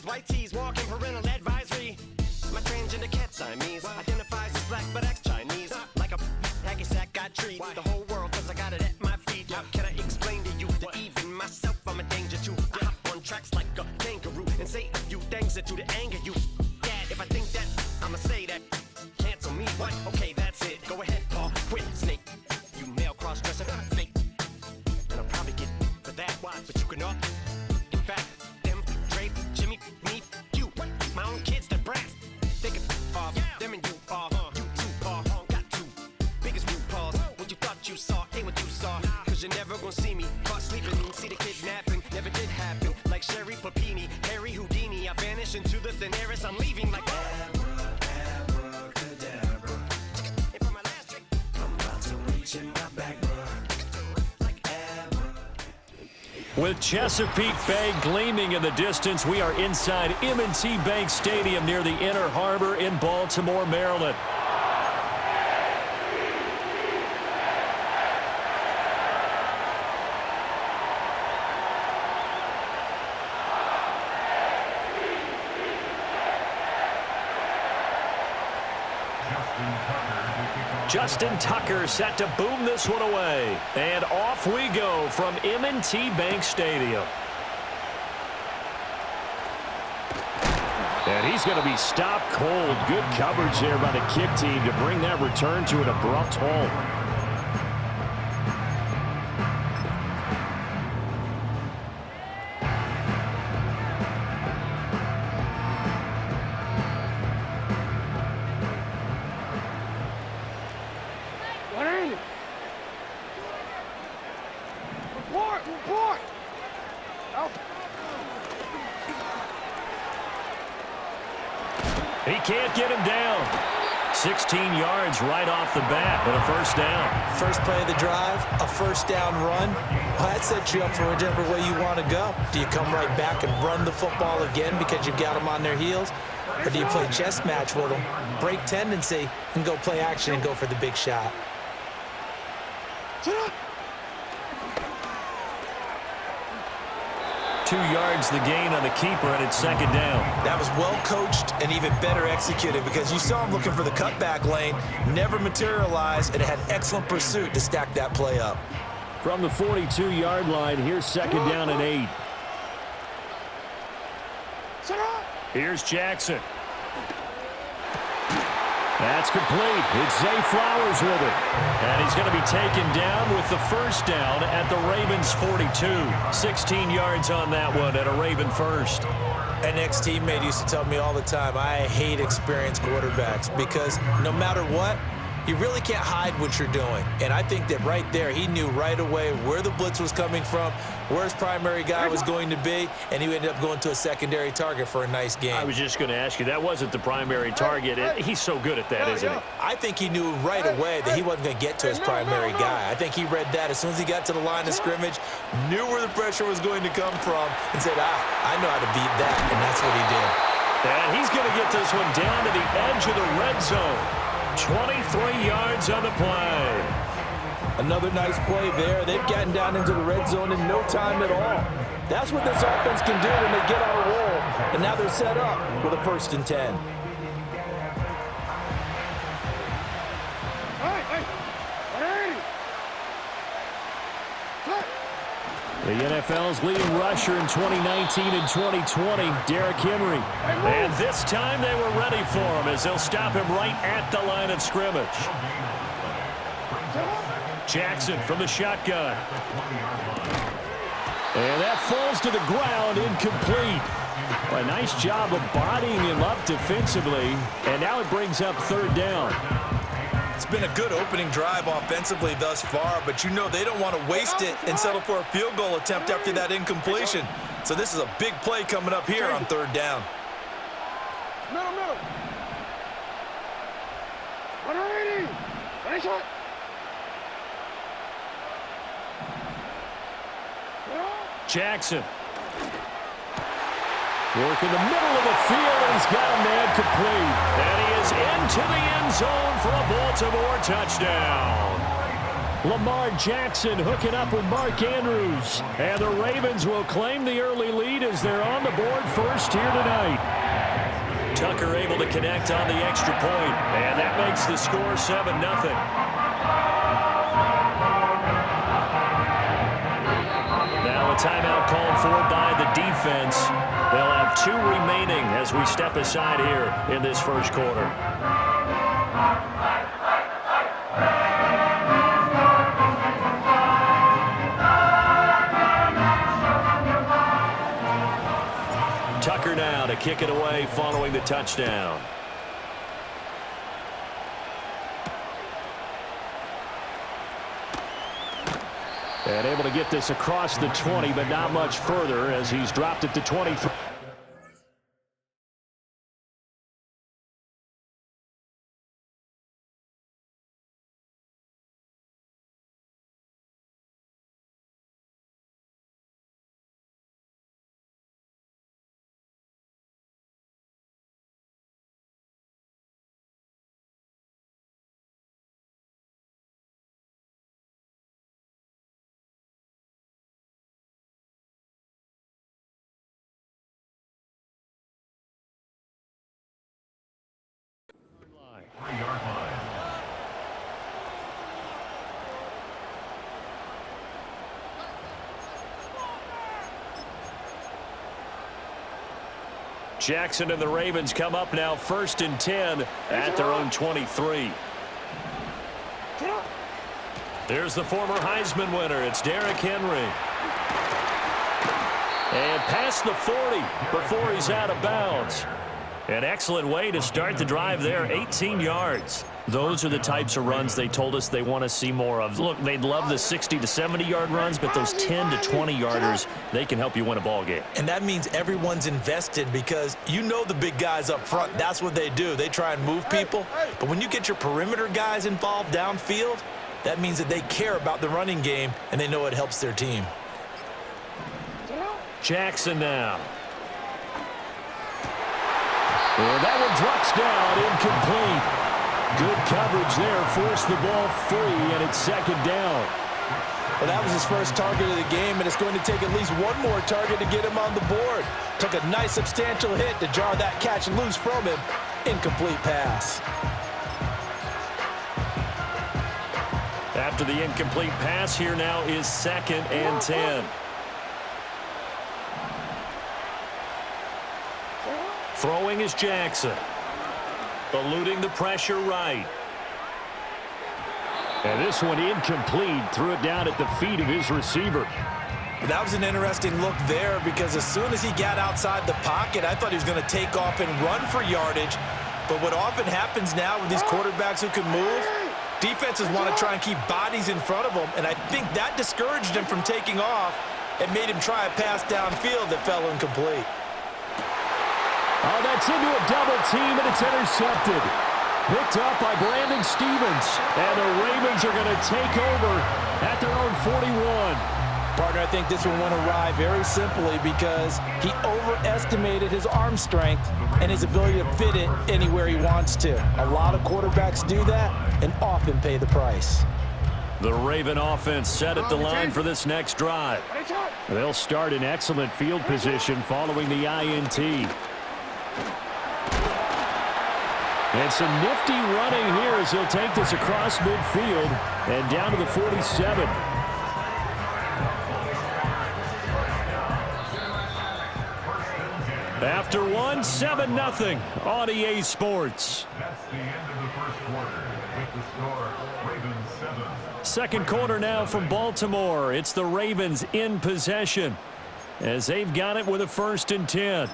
G's, white tees, walking parental advisory. My transgender cat Siamese identifies as black but acts Chinese. Like a hacky sack got treat the whole world cause I got it at my feet. How can I explain to you that even myself I'm a danger to? I hop on tracks like a kangaroo and say a few things that do to anger you. Dad, if I think that, I'ma say that. Cancel me, what? Okay, that's it. Go ahead, Paul, quit, snake. You male cross-dresser, fake. And I'll probably get for that, but you can all. In fact, them, Drake, Jimmy, me, you, my own kids, they're brass. They can off, them and you are, you two are, got two biggest root paws. What you thought you saw ain't what you saw. Cause you're never gonna see me caught sleeping, see the kidnapping, never did happen. Like Sherry Papini, Harry Houdini, I vanish into the thin air as I'm leaving like abracadabra. And for my last trick, I'm about to reach in my back, With Chesapeake Bay gleaming in the distance, we are inside M&T Bank Stadium near the Inner Harbor in Baltimore, Maryland. Justin Tucker set to boom this one away. And off we go from M&T Bank Stadium. And he's going to be stopped cold. Good coverage there by the kick team to bring that return to an abrupt halt. He can't get him down. 16 yards right off the bat, but a first down. First play of the drive, a first down run. Well, that sets you up for whichever way you want to go. Do you come right back and run the football again because you've got them on their heels? Or do you play chess match with them, break tendency, and go play action and go for the big shot? 2 yards the gain on the keeper, and it's second down. That was well coached and even better executed because you saw him looking for the cutback lane, never materialized, and had excellent pursuit to stack that play up. From the 42-yard line, here's second down and 8. Here's Jackson. That's complete. It's Zay Flowers with it. And he's going to be taken down with the first down at the Ravens' 42. 16 yards on that one at a Raven first. An ex-teammate used to tell me all the time, I hate experienced quarterbacks because no matter what, you really can't hide what you're doing. And I think that right there, he knew right away where the blitz was coming from, where his primary guy was going to be, and he ended up going to a secondary target for a nice game. I was just going to ask you, that wasn't the primary target. He's so good at that, isn't he? I think he knew right away that he wasn't going to get to his primary guy. I think he read that as soon as he got to the line of scrimmage, knew where the pressure was going to come from, and said, I know how to beat that, and that's what he did. And he's going to get this one down to the edge of the red zone. 23 yards on the play. Another nice play there. They've gotten down into the red zone in no time at all. That's what this offense can do when they get on a roll. And now they're set up with a 1st and 10. The NFL's leading rusher in 2019 and 2020, Derrick Henry. And this time they were ready for him as they'll stop him right at the line of scrimmage. Jackson from the shotgun. And that falls to the ground, incomplete. Well, a nice job of bodying him up defensively, and now it brings up third down. It's been a good opening drive offensively thus far, but you know they don't want to waste it and settle for a field goal attempt after that incompletion. So this is a big play coming up here on third down. Middle. 180. Ready, shot. Jackson. Work in the middle of the field, and he's got a man complete. And he is into the end zone for a Baltimore touchdown. Lamar Jackson hooking up with Mark Andrews. And the Ravens will claim the early lead as they're on the board first here tonight. Tucker able to connect on the extra point, and that makes the score 7-0. Now a timeout called for by the defense. They'll have 2 remaining as we step aside here in this first quarter. Tucker now to kick it away following the touchdown. And able to get this across the 20, but not much further as he's dropped it to 23. Jackson and the Ravens come up now 1st and 10 at their own 23. There's the former Heisman winner. It's Derrick Henry. And past the 40 before he's out of bounds. An excellent way to start the drive there, 18 yards. Those are the types of runs they told us they want to see more of. Look, they'd love the 60 to 70-yard runs, but those 10 to 20-yarders, they can help you win a ball game. And that means everyone's invested because you know the big guys up front, that's what they do. They try and move people. But when you get your perimeter guys involved downfield, that means that they care about the running game and they know it helps their team. Jackson now. And that one drops down, incomplete. Good coverage there, forced the ball free, and it's 2nd down. Well, that was his first target of the game, and it's going to take at least one more target to get him on the board. Took a nice substantial hit to jar that catch loose from him. Incomplete pass. After the incomplete pass, here now is 2nd and 10. Throwing is Jackson. Eluding the pressure right. And this one incomplete. Threw it down at the feet of his receiver. That was an interesting look there because as soon as he got outside the pocket, I thought he was going to take off and run for yardage. But what often happens now with these quarterbacks who can move, defenses want to try and keep bodies in front of them. And I think that discouraged him from taking off and made him try a pass downfield that fell incomplete. Oh, that's into a double team, and it's intercepted. Picked up by Brandon Stevens. And the Ravens are going to take over at their own 41. Partner, I think this one went awry very simply because he overestimated his arm strength and his ability to fit it anywhere he wants to. A lot of quarterbacks do that and often pay the price. The Raven offense set at the line for this next drive. They'll start in excellent field position following the INT. And some nifty running here as he'll take this across midfield and down to the 47. After 7-0 on EA Sports. That's the end of the first quarter with the score Ravens 7. Second quarter now from Baltimore. It's the Ravens in possession as they've got it with a 1st and 10.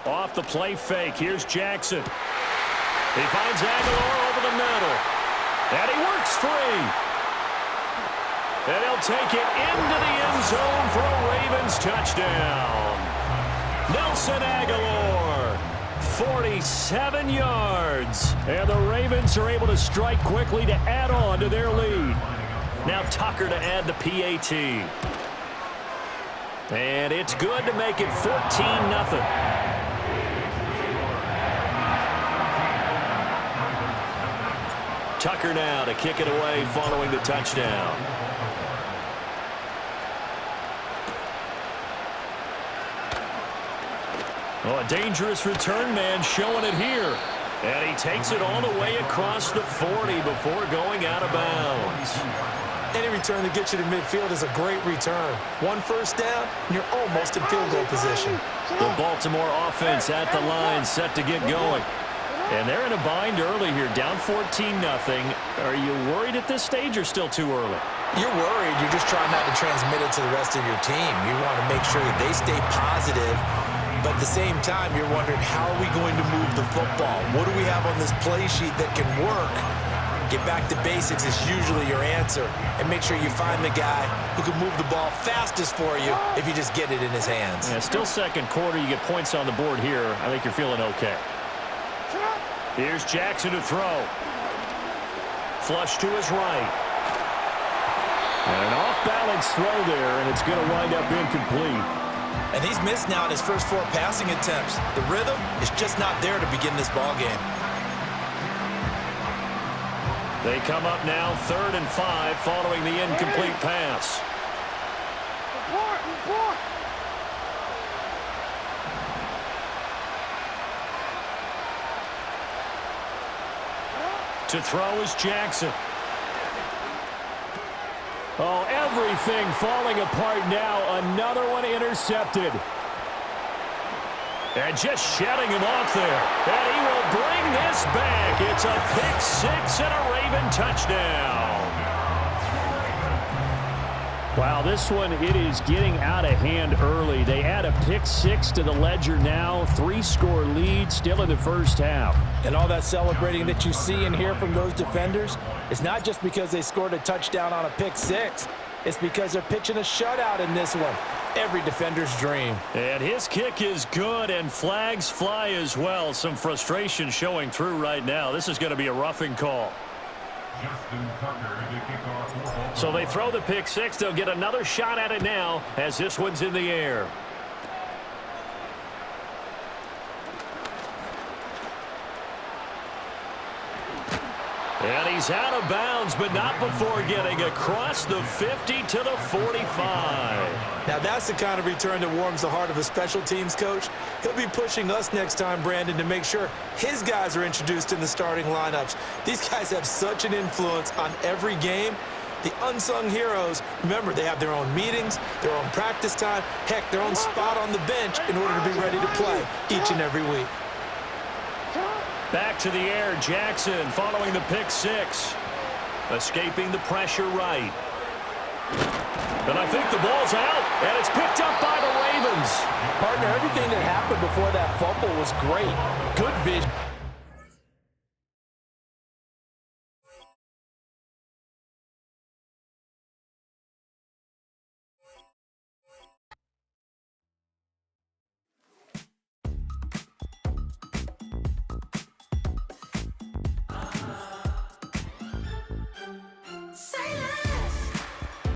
Off the play fake. Here's Jackson. He finds Aguilar over the middle. And he works free. And he'll take it into the end zone for a Ravens touchdown. Nelson Aguilar, 47 yards. And the Ravens are able to strike quickly to add on to their lead. Now Tucker to add the PAT. And it's good to make it 14-0. Tucker now to kick it away following the touchdown. Oh, a dangerous return man showing it here. And he takes it all the way across the 40 before going out of bounds. Any return that gets you to midfield is a great return. One first down, and you're almost in field goal position. The Baltimore offense at the line, set to get going. And they're in a bind early here, down 14-0. Are you worried at this stage or still too early? You're worried. You're just trying not to transmit it to the rest of your team. You want to make sure that they stay positive. But at the same time, you're wondering, how are we going to move the football? What do we have on this play sheet that can work? Get back to basics is usually your answer. And make sure you find the guy who can move the ball fastest for you if you just get it in his hands. Yeah, still second quarter. You get points on the board here. I think you're feeling okay. Here's Jackson to throw. Flush to his right. And an off-balance throw there, and it's going to wind up incomplete. And he's missed now in his first 4 passing attempts. The rhythm is just not there to begin this ball game. They come up now 3rd and 5 following the incomplete pass. To throw is Jackson. Oh, everything falling apart now. Another one intercepted. And just shedding him off there. And he will bring this back. It's a pick 6 and a Raven touchdown. Wow, this one, it is getting out of hand early. They add a pick 6 to the ledger now. 3-score lead still in the first half. And all that celebrating that you see and hear from those defenders is not just because they scored a touchdown on a pick 6. It's because they're pitching a shutout in this one. Every defender's dream. And his kick is good, and flags fly as well. Some frustration showing through right now. This is going to be a roughing call. So they throw the pick 6. They'll get another shot at it now as this one's in the air. And he's out of bounds, but not before getting across the 50 to the 45. Now that's the kind of return that warms the heart of a special teams coach. He'll be pushing us next time, Brandon, to make sure his guys are introduced in the starting lineups. These guys have such an influence on every game. The unsung heroes, remember, they have their own meetings, their own practice time, heck, their own spot on the bench in order to be ready to play each and every week. Back to the air, Jackson following the pick 6. Escaping the pressure right. And I think the ball's out, and it's picked up by the Ravens. Partner, everything that happened before that fumble was great. Good vision.